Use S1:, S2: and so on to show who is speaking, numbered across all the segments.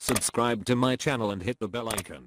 S1: Subscribe to my channel and hit the bell icon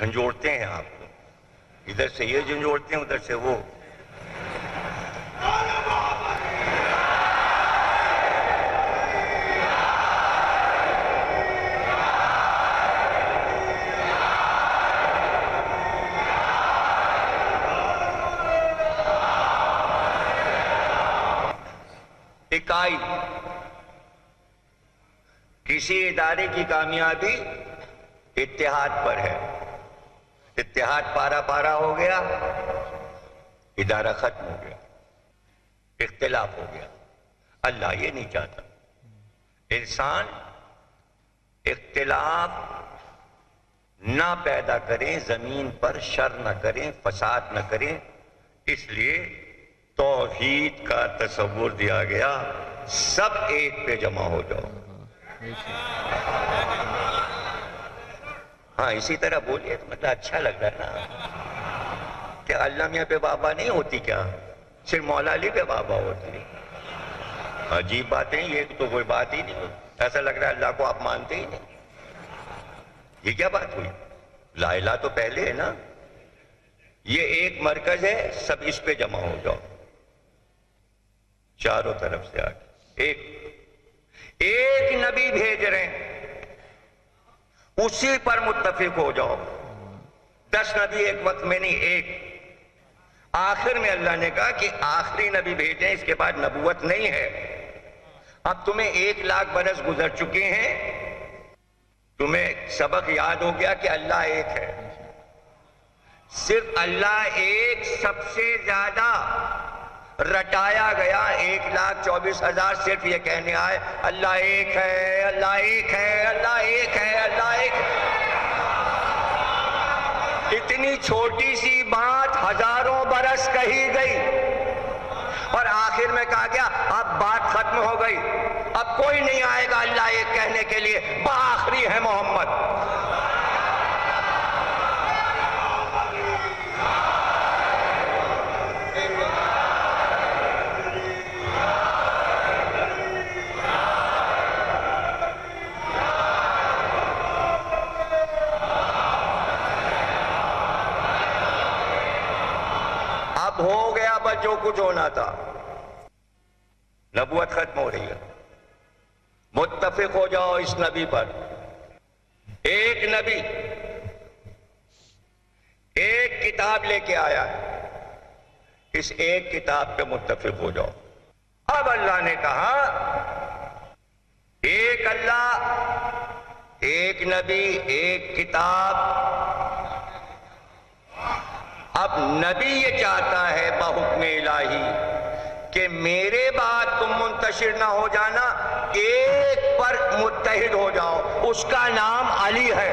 S2: جھنجھوڑتے ہیں آپ کو، ادھر سے یہ جھنجھوڑتے ہیں ادھر سے وہ. اکائی، کسی ادارے کی کامیابی اتحاد پر ہے. اتحاد پارا پارا ہو گیا، ادارہ ختم ہو گیا، اختلاف ہو گیا. اللہ یہ نہیں چاہتا. انسان اختلاف نہ پیدا کریں، زمین پر شر نہ کریں، فساد نہ کریں. اس لیے توحید کا تصور دیا گیا، سب ایک پہ جمع ہو جاؤ. ہاں اسی طرح بولیے تو مطلب اچھا لگ رہا ہے نا. کہ اللہ میاں پہ بابا نہیں ہوتی کیا؟ صرف مولا علی پہ بابا ہوتی ہے. عجیب باتیں، یہ تو کوئی بات ہی نہیں. ایسا لگ رہا ہے اللہ کو آپ مانتے ہی نہیں. یہ کیا بات ہوئی؟ لا الہ تو پہلے ہے نا. یہ ایک مرکز ہے، سب اس پہ جمع ہو جاؤ، چاروں طرف سے آگے. ایک نبی بھیج رہے ہیں، اسی پر متفق ہو جاؤ. 10 نبی ایک وقت میں نہیں، ایک. آخر میں اللہ نے کہا کہ آخری نبی بھیجیں، اس کے بعد نبوت نہیں ہے. اب تمہیں 1,00,000 برس گزر چکے ہیں، تمہیں سبق یاد ہو گیا کہ اللہ ایک ہے. صرف اللہ ایک سب سے زیادہ رٹایا گیا. 1,24,000 صرف یہ کہنے آئے اللہ ایک ہے، اللہ ایک ہے، اللہ ایک ہے، اللہ ایک ہے. اتنی چھوٹی سی بات ہزاروں برس کہی گئی اور آخر میں کہا گیا اب بات ختم ہو گئی، اب کوئی نہیں آئے گا اللہ ایک کہنے کے لیے، بآخری ہے محمد. ہو گیا بس جو کچھ ہونا تھا. نبوت ختم ہو رہی ہے. متفق ہو جاؤ اس نبی پر. ایک نبی ایک کتاب لے کے آیا ہے، اس ایک کتاب پہ متفق ہو جاؤ. اب اللہ نے کہا ایک اللہ، ایک نبی، ایک کتاب. اب نبی یہ چاہتا ہے بحکم الہی کہ میرے بعد تم منتشر نہ ہو جانا، ایک پر متحد ہو جاؤ، اس کا نام علی ہے.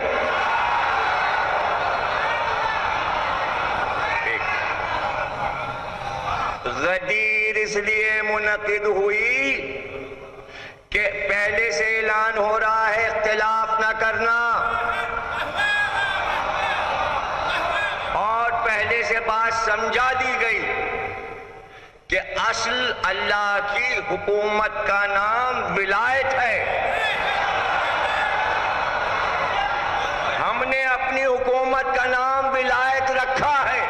S2: غدیر اس لیے منعقد ہوئی کہ پہلے سے اعلان ہو رہا ہے اختلاف نہ کرنا، پہلے سے بات سمجھا دی گئی کہ اصل اللہ کی حکومت کا نام ولایت ہے. ہم نے اپنی حکومت کا نام ولایت رکھا ہے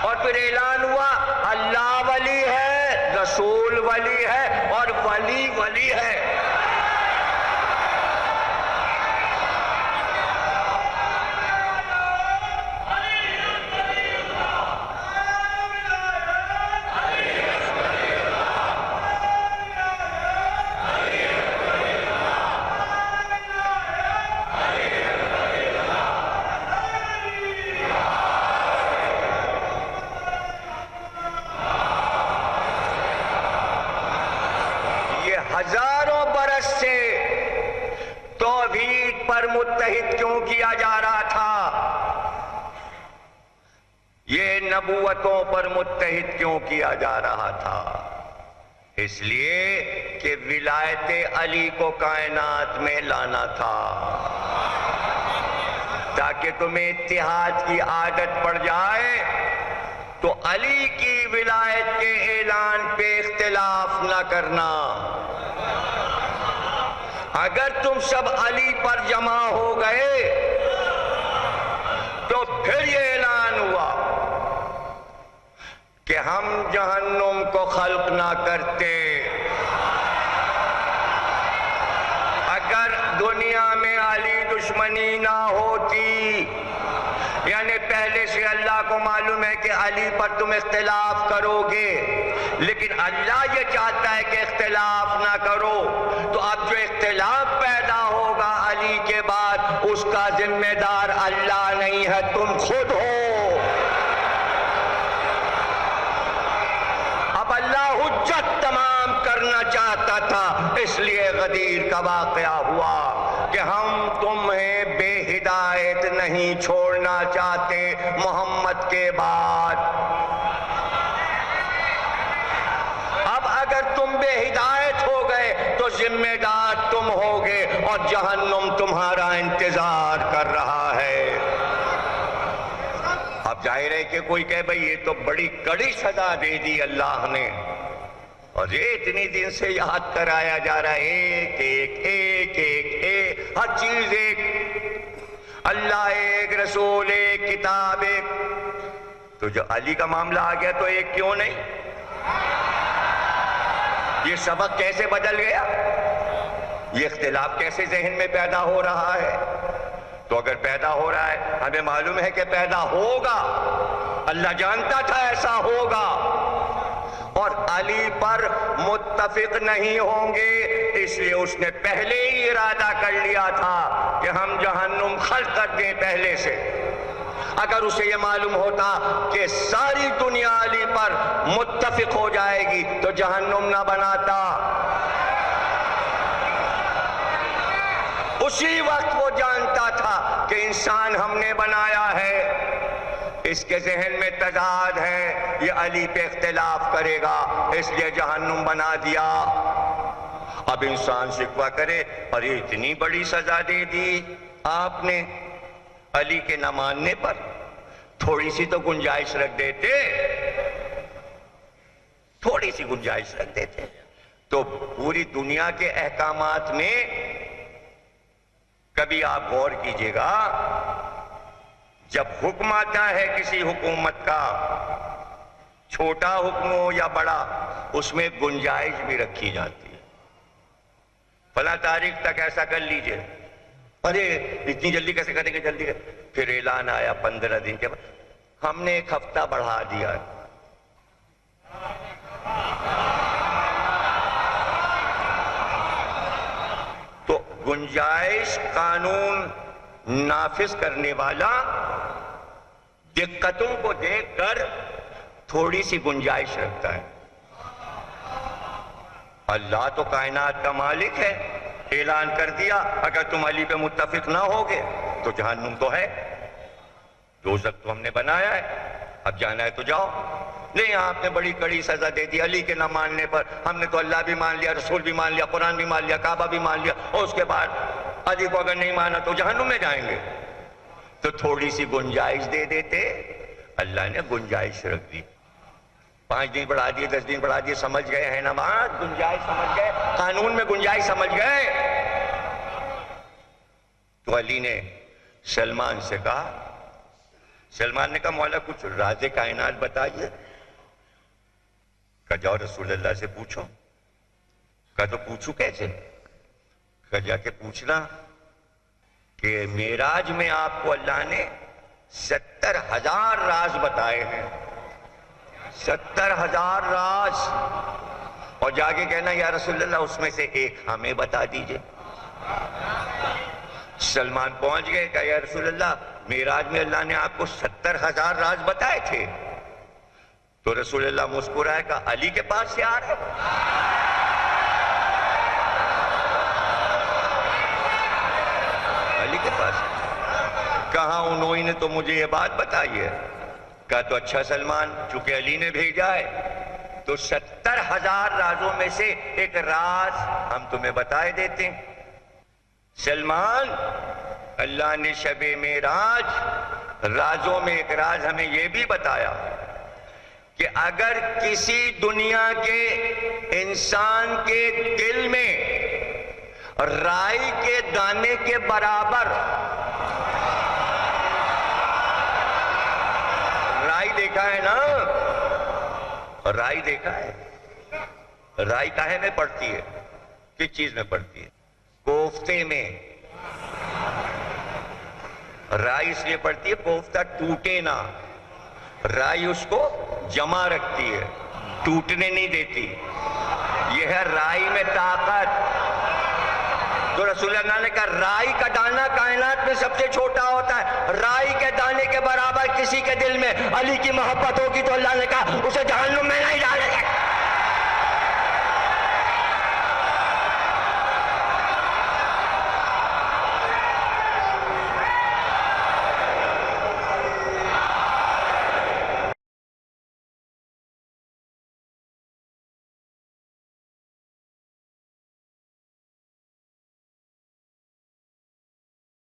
S2: اور پھر اعلان ہوا اللہ ولی ہے، رسول ولی ہے اور ولی ولی ہے. ہزاروں برس سے توحید پر متحد کیوں کیا جا رہا تھا؟ یہ نبوتوں پر متحد کیوں کیا جا رہا تھا؟ اس لیے کہ ولایت علی کو کائنات میں لانا تھا تاکہ تمہیں اتحاد کی عادت پڑ جائے تو علی کی ولایت کے اعلان پہ اختلاف نہ کرنا. اگر تم سب علی پر جمع ہو گئے یعنی پہلے سے اللہ کو معلوم ہے کہ علی پر تم اختلاف کرو گے، لیکن اللہ یہ چاہتا ہے کہ اختلاف نہ کرو، تو اب جو اختلاف پیدا ہوگا علی کے بعد اس کا ذمہ دار اللہ نہیں ہے، تم خود ہو۔ اب اللہ حجت تمام کرنا چاہتا تھا، اس لیے غدیر کا واقعہ ہوا کہ ہم تمہیں بے ہدایت نہیں چھوڑنا چاہتے محمد کے بعد۔ اب اگر تم بے ہدایت ہو گئے تو ذمہ دار تم ہوگے اور جہنم تمہارا انتظار کر رہا ہے۔ اب ظاہر ہے کہ کوئی کہے بھئی یہ تو بڑی کڑی سزا دے دی اللہ نے، اور یہ اتنی دن سے یاد کرایا جا رہا ہے، ایک ایک ایک ایک ایک ہر چیز ایک، اللہ ایک، رسول ایک، کتاب ایک، تو جو علی کا معاملہ آ گیا تو ایک کیوں نہیں؟ یہ سبق کیسے بدل گیا؟ یہ اختلاف کیسے ذہن میں پیدا ہو رہا ہے؟ تو اگر پیدا ہو رہا ہے، ہمیں معلوم ہے کہ پیدا ہوگا، اللہ جانتا تھا ایسا ہوگا، اور علی پر متفق نہیں ہوں گے، اس لیے اس نے پہلے ہی ارادہ کر لیا تھا کہ ہم جہنم خلق کر دیں پہلے سے۔ اگر اسے یہ معلوم ہوتا کہ ساری دنیا علی پر متفق ہو جائے گی تو جہنم نہ بناتا۔ اسی وقت وہ جانتا تھا کہ انسان ہم نے بنایا ہے، اس کے ذہن میں تضاد ہے، یہ علی پہ اختلاف کرے گا، اس لیے جہنم بنا دیا۔ اب انسان شکوہ کرے اور یہ اتنی بڑی سزا دے دی آپ نے علی کے نہ ماننے پر، تھوڑی سی تو گنجائش رکھ دیتے، تھوڑی سی گنجائش رکھ دیتے تو پوری دنیا کے احکامات میں کبھی آپ غور کیجئے گا، جب حکم آتا ہے کسی حکومت کا، چھوٹا حکم ہو یا بڑا، اس میں گنجائش بھی رکھی جاتی ہے، فلاں تاریخ تک ایسا کر لیجئے، ارے اتنی جلدی کیسے کریں گے، جلدی پھر اعلان آیا 15 دن کے بعد ہم نے 1 ہفتہ بڑھا دیا۔ تو گنجائش قانون نافذ کرنے والا دقتوں کو دیکھ کر تھوڑی سی گنجائش رکھتا ہے۔ اللہ تو کائنات کا مالک ہے، اعلان کر دیا اگر تم علی پہ متفق نہ ہوگے تو جہنم تو ہے، دوزخ تو ہم نے بنایا ہے، اب جانا ہے تو جاؤ۔ نہیں، آپ نے بڑی کڑی سزا دے دی علی کے نہ ماننے پر، ہم نے تو اللہ بھی مان لیا، رسول بھی مان لیا، قرآن بھی مان لیا، کعبہ بھی مان لیا، اور اس کے بعد علی کو اگر نہیں مانا تو جہنم میں جائیں گے۔ تو تھوڑی سی گنجائش دے دیتے، اللہ نے گنجائش رکھ دی، 5 دن بڑھا دیے، 10 دن بڑھا دیے، سمجھ گئے ہیں نا بات، گنجائش سمجھ گئے، قانون میں گنجائش سمجھ گئے۔ تو علی نے سلمان سے کہا، سلمان نے کہا مولا کچھ راز کائنات بتائیے۔ کہا جاؤ رسول اللہ سے پوچھو۔ کہا تو پوچھو کیسے؟ کہا جا کے پوچھنا کہ معراج میں آپ کو اللہ نے 70,000 راز بتائے ہیں، 70,000 راز، اور جا کے کہنا یا رسول اللہ اس میں سے ایک ہمیں بتا دیجئے۔ سلمان پہنچ گئے، کہا یا رسول اللہ معراج میں اللہ نے آپ کو 70,000 راز بتائے تھے۔ تو رسول اللہ مسکرائے، کہا علی کے پاس سے آ رہا ہے؟ علی کے پاس؟ کہاں انہوں نے تو مجھے یہ بات بتائی ہے۔ کہا تو اچھا سلمان، چونکہ علی نے بھیجا ہے تو 70,000 رازوں میں سے ایک راز ہم تمہیں بتائے دیتے ہیں۔ سلمان، اللہ نے شب معراج رازوں میں ایک راز ہمیں یہ بھی بتایا کہ اگر کسی دنیا کے انسان کے دل میں رائی کے دانے کے برابر، رائی دیکھا ہے نا، رائی دیکھا ہے، رائی کاہے میں پڑتی ہے، کس چیز میں پڑتی ہے؟ کوفتے میں، رائی اس لیے پڑتی ہے کوفتہ ٹوٹے نہ. رائی اس کو جمع رکھتی ہے, ٹوٹنے نہیں دیتی. یہ ہے رائی میں طاقت. تو رسول اللہ نے کہا رائی کا دانہ کائنات میں سب سے چھوٹا ہوتا ہے. رائی کے دانے کے برابر کسی کے دل میں علی کی محبت ہوگی تو اللہ نے کہا اسے جہنم میں نہیں ڈالے گا.